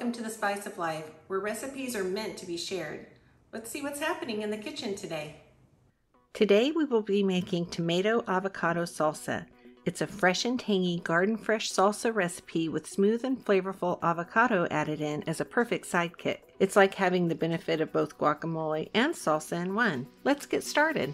welcome to the Spice of Life, where recipes are meant to be shared. Let's see what's happening in the kitchen today. Today we will be making tomato avocado salsa. It's a fresh and tangy garden fresh salsa recipe with smooth and flavorful avocado added in as a perfect sidekick. It's like having the benefit of both guacamole and salsa in one. Let's get started.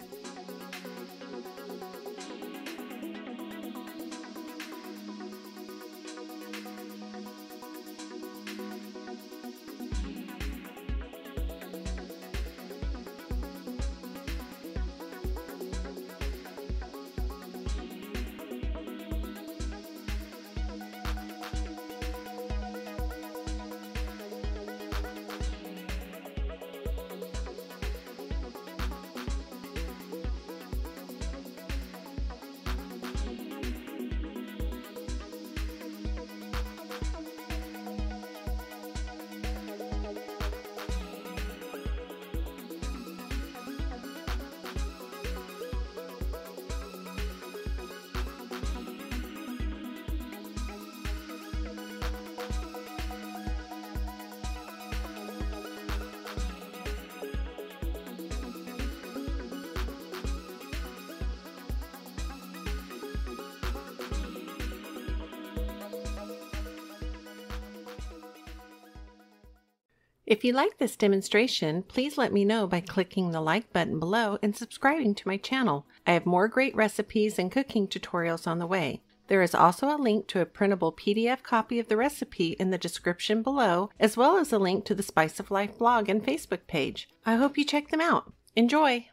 If you like this demonstration, please let me know by clicking the like button below and subscribing to my channel. I have more great recipes and cooking tutorials on the way. There is also a link to a printable PDF copy of the recipe in the description below, as well as a link to the Spice of Life blog and Facebook page. I hope you check them out. Enjoy!